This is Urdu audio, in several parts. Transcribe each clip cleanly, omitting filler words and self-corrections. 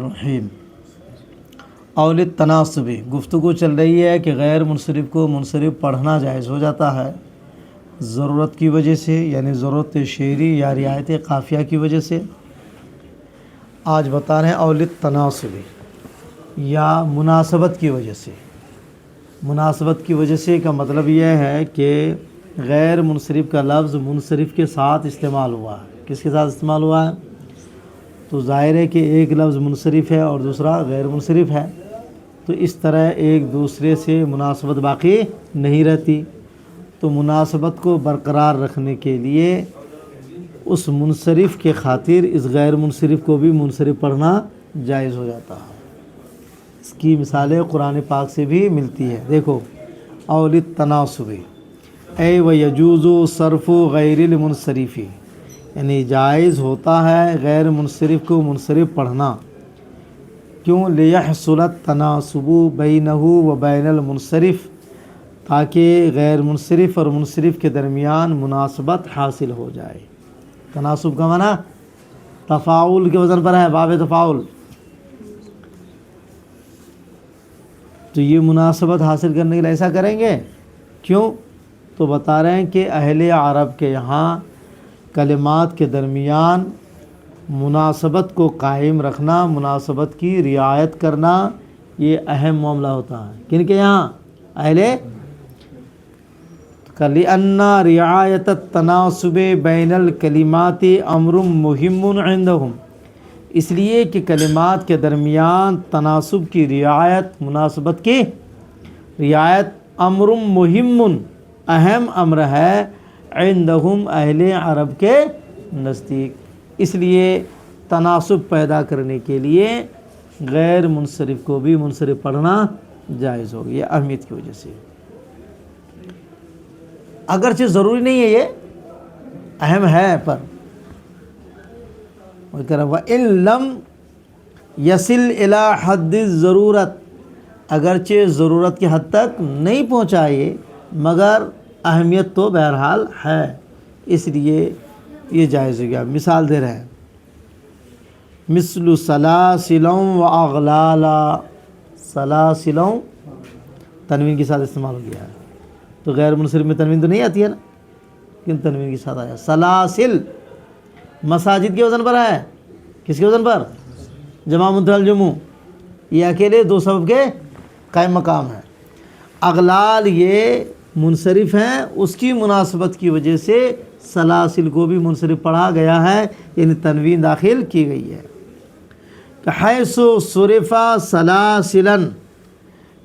الرحیم۔ اول التناسبی، گفتگو چل رہی ہے کہ غیر منصرف کو منصرف پڑھنا جائز ہو جاتا ہے ضرورت کی وجہ سے، یعنی ضرورت شعری یا رعایت قافیہ کی وجہ سے۔ آج بتا رہے ہیں اول التناسبی یا مناسبت کی وجہ سے۔ مناسبت کی وجہ سے کا مطلب یہ ہے کہ غیر منصرف کا لفظ منصرف کے ساتھ استعمال ہوا ہے۔ کس کے ساتھ استعمال ہوا ہے؟ تو ظاہر ہے کہ ایک لفظ منصرف ہے اور دوسرا غیر منصرف ہے، تو اس طرح ایک دوسرے سے مناسبت باقی نہیں رہتی۔ تو مناسبت کو برقرار رکھنے کے لیے اس منصرف کے خاطر اس غیر منصرف کو بھی منصرف پڑھنا جائز ہو جاتا ہے۔ اس کی مثالیں قرآن پاک سے بھی ملتی ہے۔ دیکھو، اول التناسبی اے ویجوز صرف غیر المنصرفی، یعنی جائز ہوتا ہے غیر منصرف کو منصرف پڑھنا۔ کیوں؟ لیحصل التناسب بینہ و بین المنصرف، تاکہ غیر منصرف اور منصرف کے درمیان مناسبت حاصل ہو جائے۔ تناسب کا معنی تفاعل کے وزن پر ہے، باب تفاعل۔ تو یہ مناسبت حاصل کرنے کے لیے ایسا کریں گے۔ کیوں؟ تو بتا رہے ہیں کہ اہل عرب کے یہاں کلمات کے درمیان مناسبت کو قائم رکھنا، مناسبت کی رعایت کرنا، یہ اہم معاملہ ہوتا ہے۔ کن کے یہاں؟ اہل لِأَنَّ رعایت التناسب بین الکلمات امر مہم عندہم، اس لیے کہ کلمات کے درمیان تناسب کی رعایت، مناسبت کی رعایت امر مہم، اہم امر ہے، عندہم اہل عرب کے نزدیک۔ اس لیے تناسب پیدا کرنے کے لیے غیر منصرف کو بھی منصرف پڑھنا جائز ہوگا، یہ اہمیت کی وجہ سے۔ اگرچہ ضروری نہیں ہے، یہ اہم ہے، پر وَإِن لَمْ يَصِلْ إِلَى حَدِّ الضَّرُورَةِ، اگرچہ ضرورت کی حد تک نہیں پہنچائے مگر اہمیت تو بہرحال ہے، اس لیے یہ جائز ہو گیا۔ مثال دے رہے ہیں، مثل سلاسل و اغلالا، سلاسل تنوین کے ساتھ استعمال ہو گیا ہے، تو غیر منصرف میں تنوین تو نہیں آتی ہے نا، لیکن تنوین کے ساتھ آیا۔ سلاسل مساجد کے وزن پر ہے، کس کے وزن پر؟ جمع منتہی جمع، یہ اکیلے دو سبب کے قائم مقام ہے۔ اغلال یہ منصرف ہیں، اس کی مناسبت کی وجہ سے سلاسل کو بھی منصرف پڑھا گیا ہے، یعنی تنوین داخل کی گئی ہے۔ حیث صرف سلاسلا،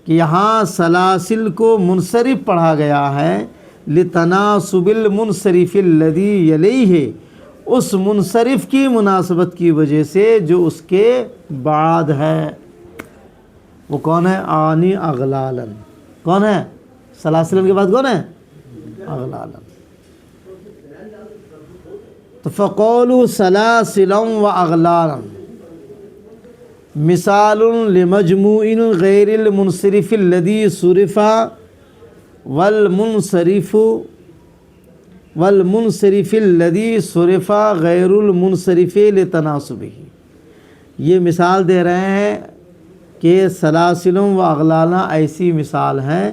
کہ یہاں سلاسل کو منصرف پڑھا گیا ہے، لتناسب المنصرف الذی یلیہ، اس منصرف کی مناسبت کی وجہ سے جو اس کے بعد ہے۔ وہ کون ہے؟ آنی اغلالا، کون ہے؟ سلاسل کے بعد کون ہے؟ اغلالا۔ تو فقولوا سلاسلا و اغلالا مثال لمجموع غیر المنصرف الذی صرف والمنصرف الذی صرف غیر المنصرف لتناسبہ۔ یہ مثال دے رہے ہیں کہ سلاسل و اغلالا ایسی مثال ہے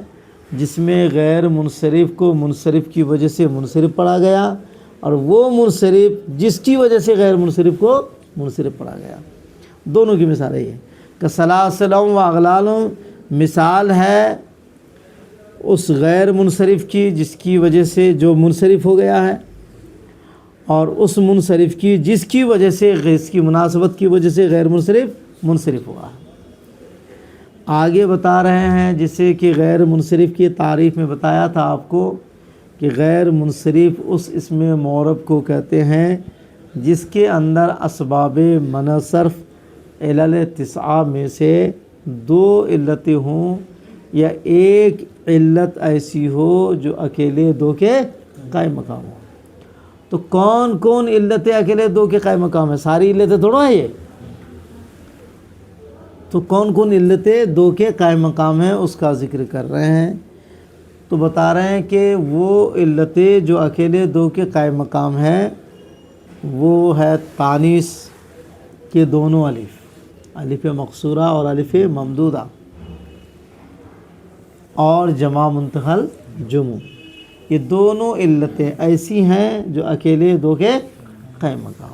جس میں غیر منصرف کو منصرف کی وجہ سے منصرف پڑھا گیا، اور وہ منصرف جس کی وجہ سے غیر منصرف کو منصرف پڑھا گیا۔ دونوں کی مثال ہے یہ کہ سلاسل و اغلال مثال ہے اس غیر منصرف کی جس کی وجہ سے جو منصرف ہو گیا ہے، اور اس منصرف کی جس کی وجہ سے اس کی مناسبت کی وجہ سے غیر منصرف منصرف ہوا ہے۔ آگے بتا رہے ہیں جسے کہ غیر منصرف کی تعریف میں بتایا تھا آپ کو کہ غیر منصرف اس اسم معرب کو کہتے ہیں جس کے اندر اسباب منع صرف علل تسعہ میں سے دو علتیں ہوں یا ایک علت ایسی ہو جو اکیلے دو کے قائم مقام ہو۔ تو کون کون علتیں اکیلے دو کے قائم مقام ہیں؟ ساری علتیں تھوڑا ہے یہ، تو کون کون علتیں دو کے قائم مقام ہیں اس کا ذکر کر رہے ہیں۔ تو بتا رہے ہیں کہ وہ علتیں جو اکیلے دو کے قائم مقام ہیں وہ ہے تانیث کے دونوں الف، الف مقصورہ اور الف ممدودہ اور جمع منتقل جمع، یہ دونوں علتیں ایسی ہیں جو اکیلے دو کے قائم مقام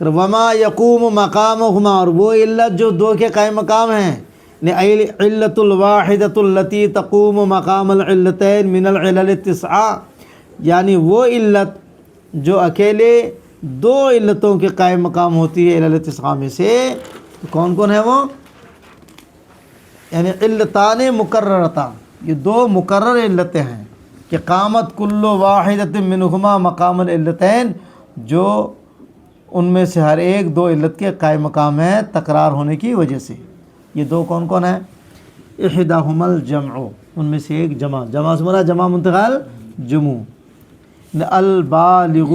ہیں۔ وما یقوم مقامہما، اور وہ علت جو دو کے قائم مقام ہیں، علت الواحدۃ التی تقوم مقام العلتین من العلل التسعہ، یعنی وہ علت جو اکیلے دو علتوں کے قائم مقام ہوتی ہے علل تسعہ میں سے، کون کون ہے وہ؟ یعنی علتان مکررتان، یہ دو مقرر علتیں ہیں کہ قامت کل واحدۃ منہما مقام العلتین، جو ان میں سے ہر ایک دو علت کے قائم مقام ہے تکرار ہونے کی وجہ سے۔ یہ دو کون کون ہیں؟ احداہما الجمع، ان میں سے ایک جمع، جمع سے مراد جمع منتقل جمع، البالغ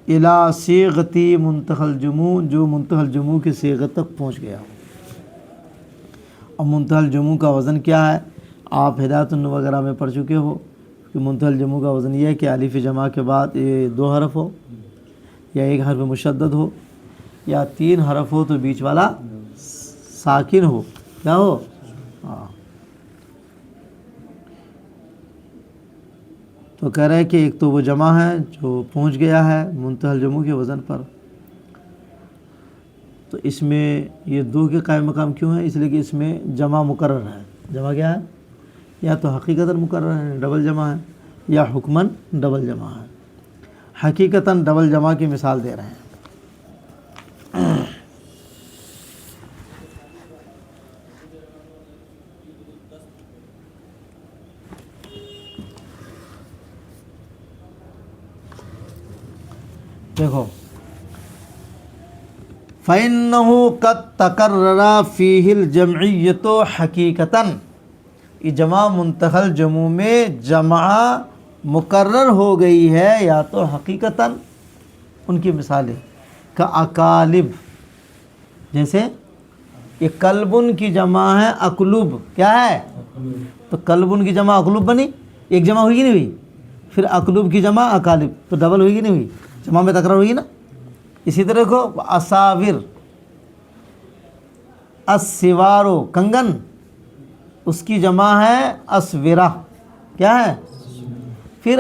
الی صیغۃ منتقل جمع، جو منتقل جمع کی صیغت تک پہنچ گیا۔ اور منتقل جمع کا وزن کیا ہے؟ آپ ہدایت النور وغیرہ میں پڑھ چکے ہو کہ منتقل جمع کا وزن یہ ہے کہ الف جمع کے بعد دو حرف ہو، یا ایک حرف مشدد ہو، یا تین حرف ہو تو بیچ والا ساکن ہو، کیا ہو؟ ہاں، تو کہہ رہے ہیں کہ ایک تو وہ جمع ہے جو پہنچ گیا ہے منتقل جمع کے وزن پر، تو اس میں یہ دو کے قائم مقام کیوں ہے؟ اس لیے کہ اس میں جمع مقرر ہے۔ جمع کیا ہے؟ یا تو حقیقتاً مقرر ہے ڈبل جمع ہے، یا حکماً ڈبل جمع ہے۔ حقیقتاً ڈبل جمع کی مثال دے رہے ہیں۔ دیکھو، فَإِنَّهُ قَدْ تَقَرَّرَ فِيهِ الْجَمْعِيَّةُ حَقِيقَةً، یہ جمع منتقل جمع میں جمع مقرر ہو گئی ہے یا تو حقیقتاً۔ ان کی مثالیں کاکالب، جیسے یہ کلبن کی جمع ہے اکلب، کیا ہے؟ تو کلبن کی جمع اکلب بنی، ایک جمع ہوئی نہیں ہوئی؟ پھر اکلب کی جمع اکالب، تو ڈبل ہوئی نہیں ہوئی؟ جمع میں تکرار ہوئی نا۔ اسی طرح کو اساور، اسوارو کنگن، اس کی جمع ہے اسورہ، کیا ہے؟ پھر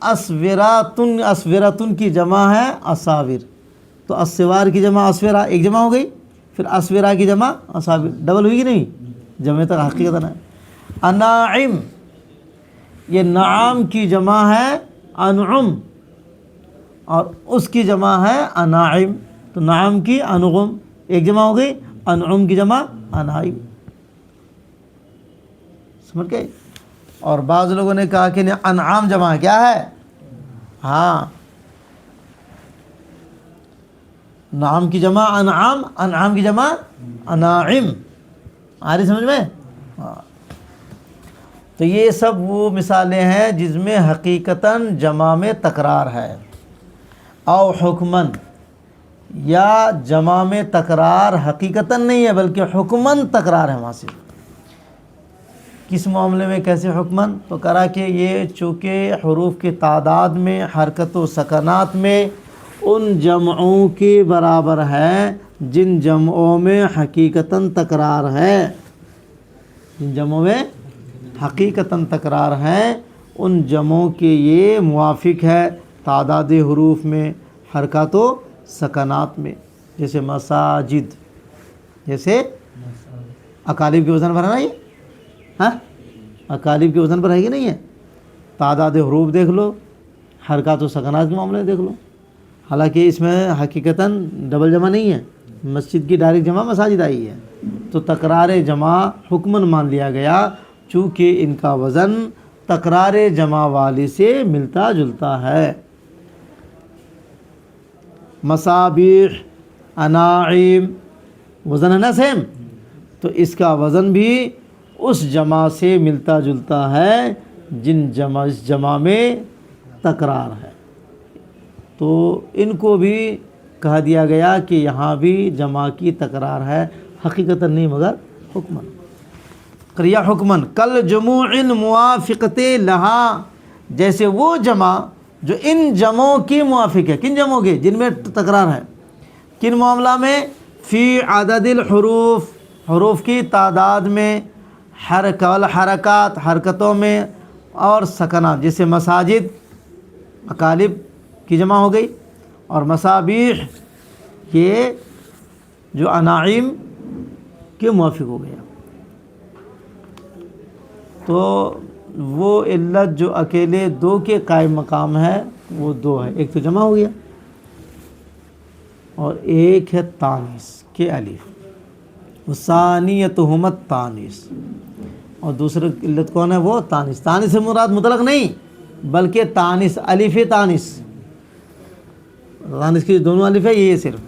اسوراتن، اسوراتن کی جمع ہے اساور، تو اسوار کی جمع اسورہ، ایک جمع ہو گئی، پھر اسورہ کی جمع اساور، ڈبل ہوئی کہ نہیں؟ جمع تک حقیقت ہے۔ اناعم، یہ نعام کی جمع ہے انعم، اور اس کی جمع ہے اناعم، تو نعام کی انغم، ایک جمع ہو گئی، انعم کی جمع انعیم، سمجھ گئے؟ اور بعض لوگوں نے کہا کہ انعام جمع کیا ہے؟ ہاں، نعام کی جمع انعام، انعام کی جمع اناعم، آ رہی سمجھ میں؟ ہاں، تو یہ سب وہ مثالیں ہیں جس میں حقیقتاً جمع میں تکرار ہے، او حکماً، یا جمع میں تکرار حقیقتاً نہیں ہے بلکہ حکماً تکرار ہے وہاں سے۔ کس معاملے میں، کیسے حکماً؟ تو کرا کہ یہ چونکہ حروف کی تعداد میں، حرکت و سکنات میں ان جمعوں کے برابر ہے جن جمعوں میں حقیقتاً تکرار ہے، جن جمعوں میں حقیقتاً تکرار ہے ان جمعوں کے یہ موافق ہے تعداد حروف میں، حرکات و سکنات میں، جیسے مساجد، جیسے اکالب کے وزن پر ہے نا، یہ ہاں اکالب کے وزن پر ہے کہ نہیں ہے؟ تعداد حروف دیکھ لو، حرکات و سکنات کے معاملے دیکھ لو، حالانکہ اس میں حقیقتاً ڈبل جمع نہیں ہے، مسجد کی ڈائریکٹ جمع مساجد آئی ہے، تو تکرار جمع حکماً مان لیا گیا چونکہ ان کا وزن تکرار جمع والی سے ملتا جلتا ہے۔ مصابیح، اناعیم، وزن ہے نا سیم، تو اس کا وزن بھی اس جمع سے ملتا جلتا ہے جن جمع، اس جمع میں تکرار ہے، تو ان کو بھی کہا دیا گیا کہ یہاں بھی جمع کی تکرار ہے، حقیقتاً نہیں مگر حکماً۔ قریہ حکماً کل جموع موافقت لہا، جیسے وہ جمع جو ان جمعوں کی موافق ہے، کن جمعوں کے؟ جن میں تکرار ہے، کن معاملہ میں؟ فی عدد الحروف، حروف کی تعداد میں، حرکات حرکتوں میں، اور سکنات جیسے مساجد اقالب کی جمع ہو گئی، اور مصابیح یہ جو اناعیم کے موافق ہو گیا۔ تو وہ علت جو اکیلے دو کے قائم مقام ہے وہ دو ہے، ایک تو جمع ہو گیا اور ایک ہے تانیث کے الف، وثانیتہم التانیث، اور دوسری علت کون ہے؟ وہ تانیث۔ تانیث سے مراد مطلق نہیں بلکہ تانیث، الف تانیث، تانیث کی دونوں الف ہے یہ صرف،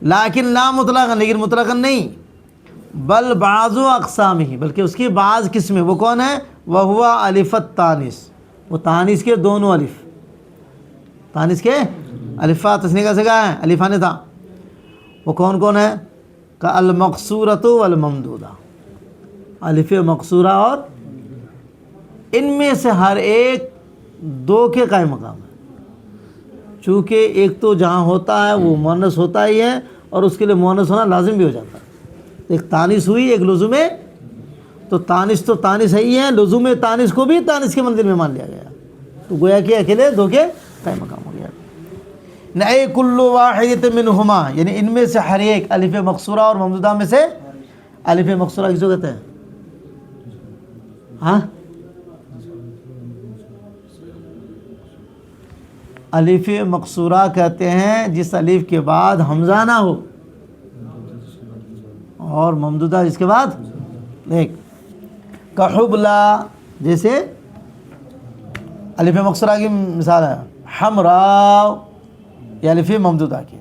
لیکن لا مطلقاً، لیکن مطلقاً نہیں، بل بعض اقسامہ، بلکہ اس کی بعض قسمیں، وہ کون ہے؟ وہو الف التانیث، وہ تانیث کے دونوں الف، تانیث کے الفا تثنیہ کا سگا ہے، الفان تھا، وہ کون کون ہے؟ المقصورۃ والممدودہ، الف مقصورہ، اور ان میں سے ہر ایک دو کے قائم مقام ہے، چونکہ ایک تو جہاں ہوتا ہے وہ مؤنث ہوتا ہی ہے، اور اس کے لیے مؤنث ہونا لازم بھی ہو جاتا ہے۔ ایک تانیث ہوئی، ایک لزوم، تو تانیث ہے ہی ہے، لزوم تانیث کو بھی تانیث کے منزل میں مان لیا گیا، تو گویا کہ اکیلے دو کے قائم مقام ہو گیا۔ نئے کل واحد منہما، یعنی ان میں سے ہر ایک، الف مقصورہ اور ممدودہ میں سے، الف مقصورہ کس کو کہتے ہیں؟ ہاں، الف مقصورہ کہتے ہیں جس الف کے بعد حمزہ نہ ہو، اور ممدودہ جس کے بعد ایک، کحبلا، جیسے الف مقصورہ کی مثال ہے حمراء، یہ الف ممدودہ کی،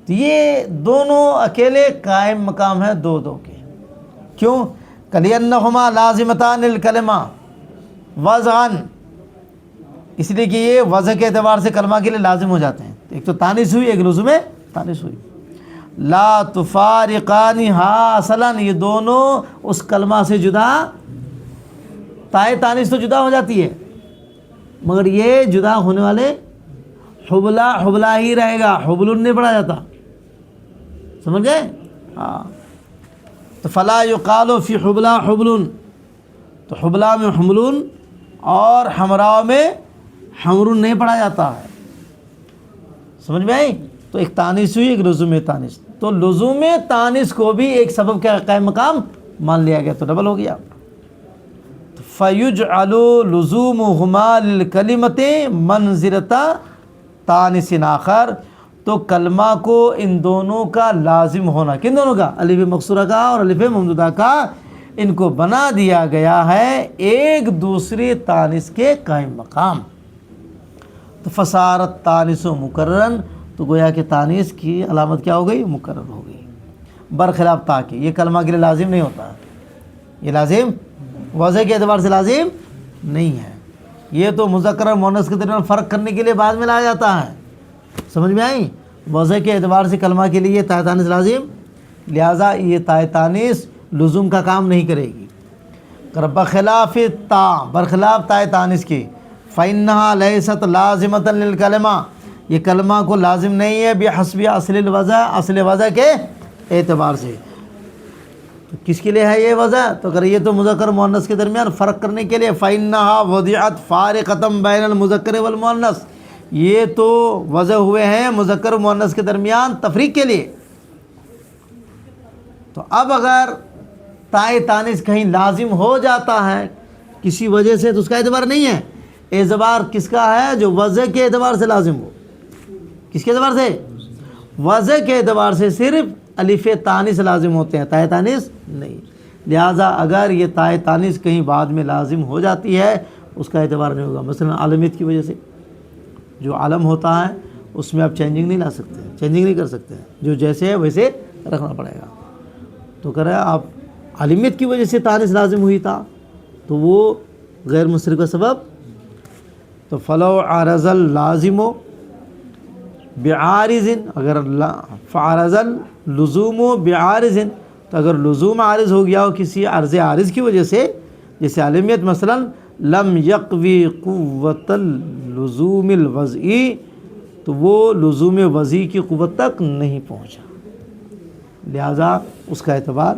تو یہ دونوں اکیلے قائم مقام ہے دو دو کے، کیوں؟ کَلِأَنَّهُمَا لَازِمَتَانِ الْكَلِمَةِ وَضْعًا، اس لیے کہ یہ وضع کے اعتبار سے کلمہ کے لیے لازم ہو جاتے ہیں، ایک تو تانیث ہوئی، ایک لزوم تانیث ہوئی، لا تفارقانها اصلاً، یہ دونوں اس کلمہ سے جدا، تائے تانیث تو جدا ہو جاتی ہے مگر یہ جدا ہونے والے حبلا حبلا ہی رہے گا، حبل نہیں پڑھا جاتا، سمجھ گئے؟ ہاں، تو فلا یقال فی حبلا حبل، تو حبلا میں حملون اور حمراء میں حمرون نہیں پڑھا جاتا ہے، سمجھ میں آئی؟ تو ایک تانیث ہوئی، ایک لزوم تانیث، تو لزوم تانیث کو بھی ایک سبب کا قائم مقام مان لیا گیا، تو ڈبل ہو گیا۔ فَيُجْعَلُ لُزُومُهُمَا لِلْكَلِمَةِ مَنْزِلَةَ تانیث آخر، تو کلمہ کو ان دونوں کا لازم ہونا، کن دونوں کا؟ الف مقصورہ کا اور الف ممدودہ کا، ان کو بنا دیا گیا ہے ایک دوسری تانیث کے قائم مقام، تو فصارت تانیث مکررن، تو گویا کہ تانیث کی علامت کیا ہو گئی؟ مکرر ہو گئی، برخلاف تا کہ یہ کلمہ کے لیے لازم نہیں ہوتا، یہ لازم وضع کے اعتبار سے لازم نہیں ہے، یہ تو مذکر اور مؤنث کے درمیان فرق کرنے کے لیے بعد میں لایا جاتا ہے، سمجھ میں آئی؟ وضع کے اعتبار سے کلمہ کے لیے تائے تانیث لازم، لہٰذا یہ تائے تانیث لزوم کا کام نہیں کرے گی، بخلاف تا، برخلاف تائے تانیث کی، فإنها لیست لازمۃ للکلمہ، یہ کلمہ کو لازم نہیں ہے بحسب اصل الوضع، اصل وضع کے اعتبار سے، تو کس کے لیے ہے یہ وضع؟ تو اگر یہ تو مذکر مؤنث کے درمیان فرق کرنے کے لیے، فإنها وضعت فارقۃ بین المذکر والمؤنث، یہ تو وضع ہوئے ہیں مذکر و مؤنث کے درمیان تفریق کے لیے، تو اب اگر تائے تانیث کہیں لازم ہو جاتا ہے کسی وجہ سے تو اس کا اعتبار نہیں ہے، اعتبار کس کا ہے؟ جو وضع کے اعتبار سے لازم ہو، کس کے اعتبار سے؟ وضع کے اعتبار سے صرف الف تانیث لازم ہوتے ہیں، تائے تانیث نہیں، لہٰذا اگر یہ تائے تانیث کہیں بعد میں لازم ہو جاتی ہے اس کا اعتبار نہیں ہوگا، مثلا عالمیت کی وجہ سے جو عالم ہوتا ہے اس میں آپ چینجنگ نہیں لا سکتے، چینجنگ نہیں کر سکتے، جو جیسے ہے ویسے رکھنا پڑے گا، تو کہہ رہے ہیں آپ عالمیت کی وجہ سے تانیث لازم ہوئی تھا تو وہ غیر منصرف کا سبب، تو فلو عارض اللازم بعارض، اگر فعارض اللزوم بعارض، تو اگر لزوم عارض ہو گیا ہو کسی عرض عارض کی وجہ سے، جیسے عالمیت مثلا لم یقوی قوت اللزوم الوضعی، تو وہ لزوم وضعی کی قوت تک نہیں پہنچا، لہذا اس کا اعتبار